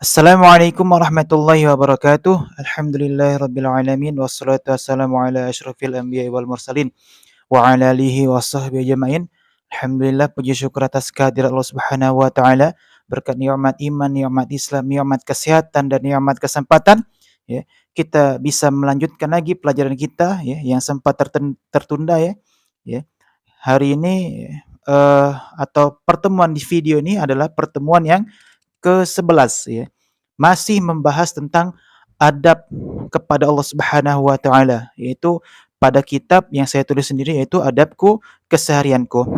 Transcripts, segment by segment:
Assalamualaikum warahmatullahi wabarakatuh. Alhamdulillahirabbil alamin wassalatu wassalamu ala asyrofil anbiya'i wal mursalin wa ala alihi washabbihi ajmain. Alhamdulillah, puji syukur atas kehadirat Allah Subhanahu wa taala, berkat nikmat iman, nikmat Islam, nikmat kesehatan dan nikmat kesempatan ya, kita bisa melanjutkan lagi pelajaran kita ya yang sempat tertunda ya. Ya. Hari ini atau pertemuan di video ini adalah pertemuan yang ke-11 ya. Masih membahas tentang adab kepada Allah Subhanahu wa taala, yaitu pada kitab yang saya tulis sendiri yaitu Adabku Keseharianku.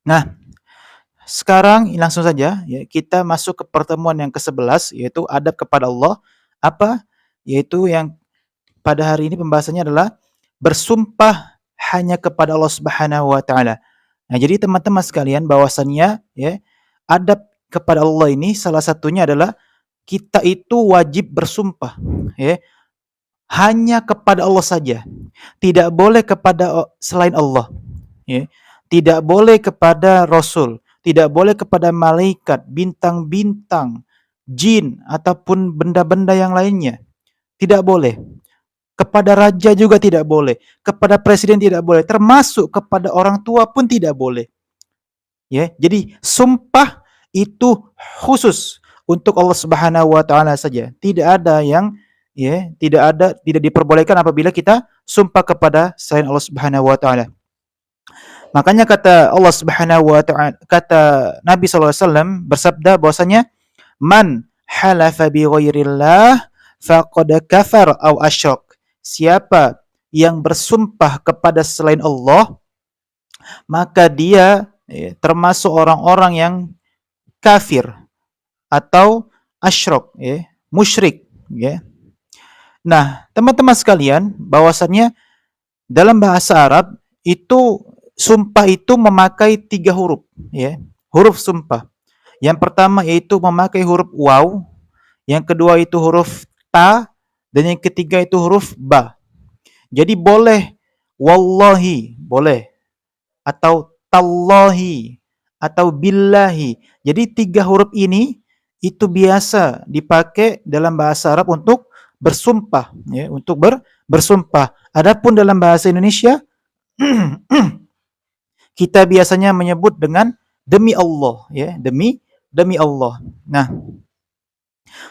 Nah, sekarang langsung saja ya kita masuk ke pertemuan yang ke-11 yaitu adab kepada Allah. Apa? Yaitu yang pada hari ini pembahasannya adalah bersumpah hanya kepada Allah Subhanahu wa taala. Nah, jadi teman-teman sekalian bahwasannya ya adab kepada Allah ini salah satunya adalah kita itu wajib bersumpah ya hanya kepada Allah saja. Tidak boleh kepada selain Allah ya. Tidak boleh kepada rasul, tidak boleh kepada malaikat, bintang-bintang, jin ataupun benda-benda yang lainnya. Tidak boleh. Kepada raja juga tidak boleh, kepada presiden tidak boleh, termasuk kepada orang tua pun tidak boleh. Ya, jadi sumpah itu khusus untuk Allah Subhanahu wa taala saja. Tidak ada yang tidak diperbolehkan apabila kita sumpah kepada selain Allah Subhanahu wa taala. Makanya kata Allah Subhanahu wa taala, kata Nabi sallallahu alaihi wasallam bersabda bahwasanya man halafa bi ghairillah faqad kafar aw asyrak. Siapa yang bersumpah kepada selain Allah, maka dia termasuk orang-orang yang kafir atau asyrak, musyrik, ya. Nah, teman-teman sekalian, bahwasannya dalam bahasa Arab itu sumpah itu memakai 3 huruf, ya. Huruf sumpah. Yang pertama yaitu memakai huruf waw, yang kedua itu huruf ta, dan yang ketiga itu huruf ba. Jadi boleh wallahi, boleh, atau tallahi, atau billahi. Jadi 3 huruf ini itu biasa dipakai dalam bahasa Arab untuk bersumpah, ya, untuk bersumpah. Adapun dalam bahasa Indonesia kita biasanya menyebut dengan demi Allah, ya, demi Allah. Nah,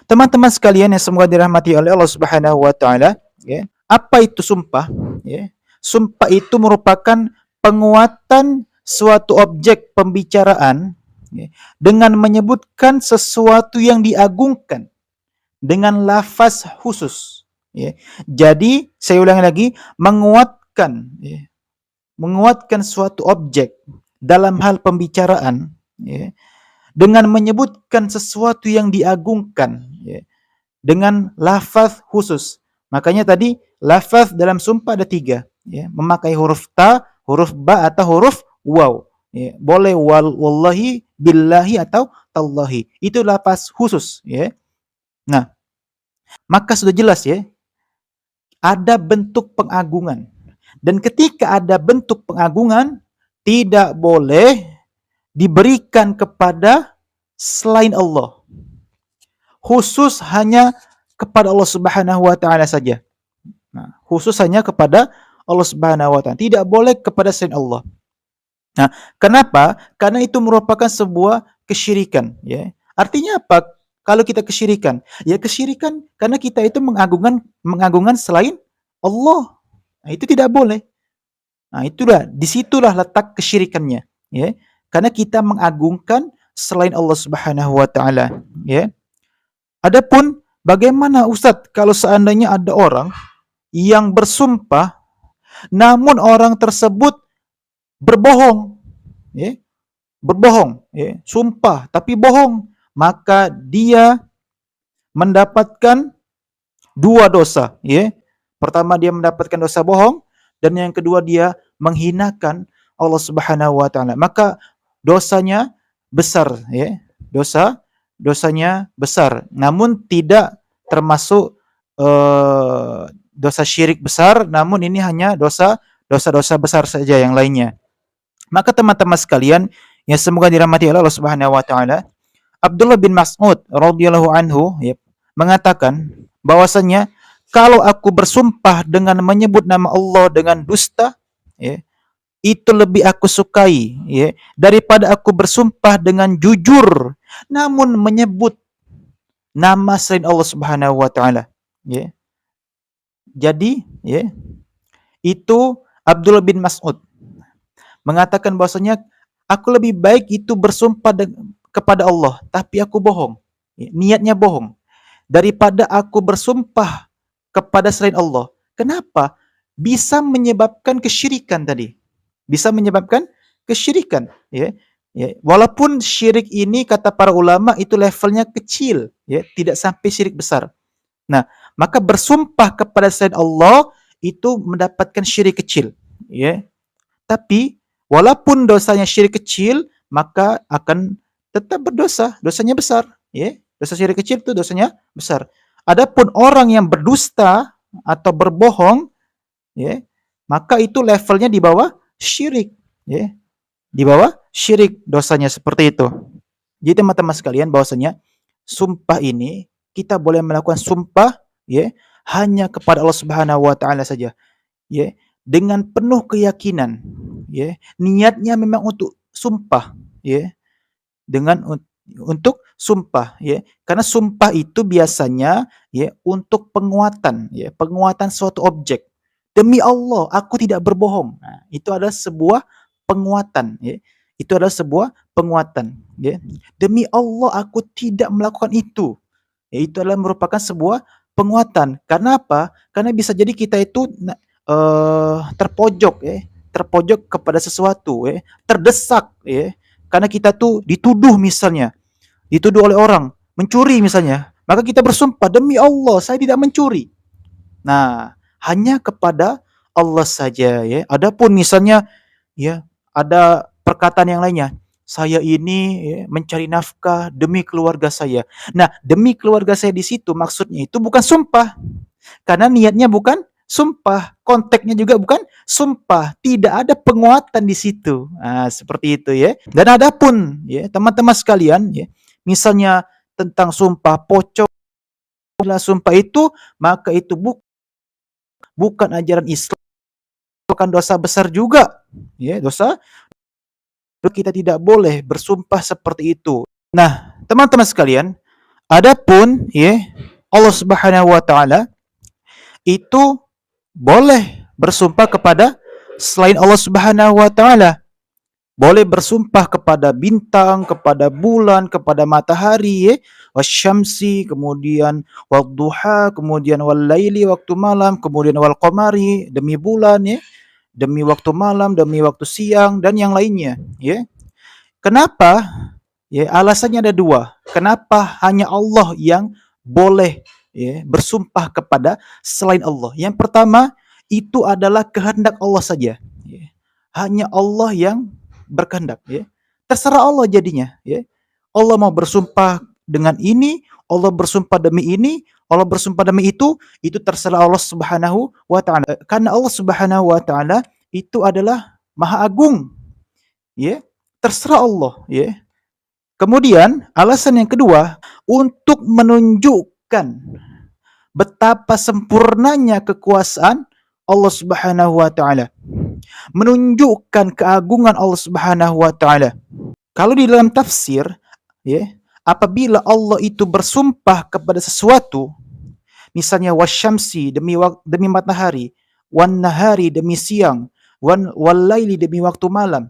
teman-teman sekalian yang semoga dirahmati oleh Allah Subhanahu wa taala, ya. Apa itu sumpah? Ya. Sumpah itu merupakan penguatan suatu objek pembicaraan ya, dengan menyebutkan sesuatu yang diagungkan dengan lafaz khusus. Ya. Jadi saya ulangi lagi, menguatkan suatu objek dalam hal pembicaraan ya, dengan menyebutkan sesuatu yang diagungkan ya, dengan lafaz khusus. Makanya tadi lafaz dalam sumpah ada 3 ya, memakai huruf ta, huruf ba atau huruf waw. Ya, boleh wallahi, billahi atau tallahi. Itu lafaz khusus ya. Nah, maka sudah jelas ya, ada bentuk pengagungan. Dan ketika ada bentuk pengagungan, tidak boleh diberikan kepada selain Allah. Khusus hanya kepada Allah Subhanahu wa taala saja. Nah, khusus hanya kepada Allah Subhanahu wa taala. Tidak boleh kepada selain Allah. Nah, kenapa? Karena itu merupakan sebuah kesyirikan, ya. Artinya apa? Kalau kita kesyirikan, ya kesyirikan karena kita itu mengagungkan selain Allah. Nah, itu tidak boleh. Nah, disitulah letak kesyirikannya, ya. Karena kita mengagungkan selain Allah Subhanahu wa taala, ya. Adapun bagaimana Ustadz kalau seandainya ada orang yang bersumpah namun orang tersebut berbohong, ya, berbohong, ya, sumpah tapi bohong, maka dia mendapatkan 2 dosa, ya. Pertama dia mendapatkan dosa bohong dan yang kedua dia menghinakan Allah Subhanahu wa taala. Maka dosanya besar, ya. Dosanya besar, namun tidak termasuk dosa syirik besar, namun ini hanya dosa-dosa besar saja yang lainnya. Maka teman-teman sekalian yang semoga dirahmati oleh Allah Subhanahu wa taala, Abdullah bin Mas'ud radhiyallahu anhu ya, mengatakan bahwasanya kalau aku bersumpah dengan menyebut nama Allah dengan dusta, ya, itu lebih aku sukai ya daripada aku bersumpah dengan jujur namun menyebut nama selain Allah Subhanahu wa taala. Ya. Jadi, ya, itu Abdullah bin Mas'ud mengatakan bahwasanya aku lebih baik itu bersumpah kepada Allah tapi aku bohong. Ya, niatnya bohong daripada aku bersumpah kepada selain Allah. Kenapa? Bisa menyebabkan kesyirikan tadi. Bisa menyebabkan kesyirikan, ya. Ya, walaupun syirik ini kata para ulama itu levelnya kecil, ya, tidak sampai syirik besar. Nah, maka bersumpah kepada selain Allah itu mendapatkan syirik kecil, ya. Tapi walaupun dosanya syirik kecil, maka akan tetap berdosa, dosanya besar, ya. Dosa syirik kecil itu dosanya besar. Adapun orang yang berdusta atau berbohong, ya, maka itu levelnya di bawah syirik, ya. Di bawah syirik dosanya seperti itu. Jadi teman-teman sekalian bahwasanya sumpah ini kita boleh melakukan sumpah ya hanya kepada Allah Subhanahu wa taala saja ya dengan penuh keyakinan ya niatnya memang untuk sumpah ya dengan untuk sumpah ya karena sumpah itu biasanya ya untuk penguatan suatu objek demi Allah aku tidak berbohong. Nah, itu adalah sebuah penguatan ya itu adalah sebuah penguatan ya demi Allah aku tidak melakukan itu ya itu adalah merupakan sebuah penguatan karena apa karena bisa jadi kita itu terpojok ya terpojok kepada sesuatu ya terdesak ya karena kita tuh dituduh oleh orang mencuri misalnya, maka kita bersumpah demi Allah saya tidak mencuri. Nah, hanya kepada Allah saja ya. Adapun misalnya ya ada perkataan yang lainnya, saya ini ya, mencari nafkah demi keluarga saya. Nah, demi keluarga saya di situ maksudnya itu bukan sumpah. Karena niatnya bukan sumpah, konteksnya juga bukan sumpah, tidak ada penguatan di situ. Nah, seperti itu ya. Dan adapun ya, teman-teman sekalian ya, misalnya tentang sumpah pocong sumpah itu, maka itu bukan ajaran Islam, bukan dosa besar juga. Ya, dosa kita tidak boleh bersumpah seperti itu. Nah, teman-teman sekalian, adapun ya Allah Subhanahu wa taala itu boleh bersumpah kepada selain Allah Subhanahu wa taala. Boleh bersumpah kepada bintang, kepada bulan, kepada matahari, ya. Wasyamsi, kemudian wadduha, kemudian walaili waktu malam, kemudian wal qamari demi bulan ya, demi waktu malam, demi waktu siang dan yang lainnya, ya. Kenapa? Ya, alasannya ada dua. Kenapa hanya Allah yang boleh ya, bersumpah kepada selain Allah? Yang pertama, itu adalah kehendak Allah saja. Ya. Hanya Allah yang berkehendak. Ya. Terserah Allah jadinya. Ya. Allah mau bersumpah dengan ini, Allah bersumpah demi ini, Allah bersumpah demi itu terserah Allah Subhanahu wa taala. Karena Allah Subhanahu wa taala itu adalah Maha Agung. Ya. Terserah Allah, ya. Kemudian alasan yang kedua untuk menunjukkan betapa sempurnanya kekuasaan Allah Subhanahu wa taala. Menunjukkan keagungan Allah Subhanahu wa taala. Kalau di dalam tafsir ya, apabila Allah itu bersumpah kepada sesuatu, misalnya wasyamsi demi matahari, wan nahari demi siang, wal laili demi waktu malam,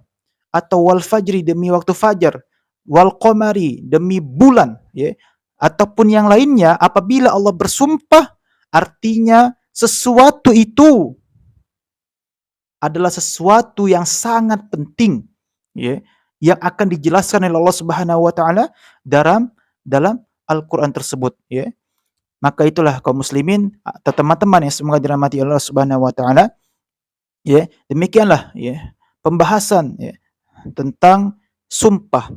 atau wal fajri demi waktu fajar, wal qamari demi bulan ya ataupun yang lainnya apabila Allah bersumpah artinya sesuatu itu adalah sesuatu yang sangat penting ya yang akan dijelaskan oleh Allah Subhanahu wa taala dalam Al-Qur'an tersebut ya. Maka itulah kaum muslimin atau teman-teman yang semoga dirahmati Allah Subhanahu wa taala ya. Demikianlah ya pembahasan ya tentang sumpah.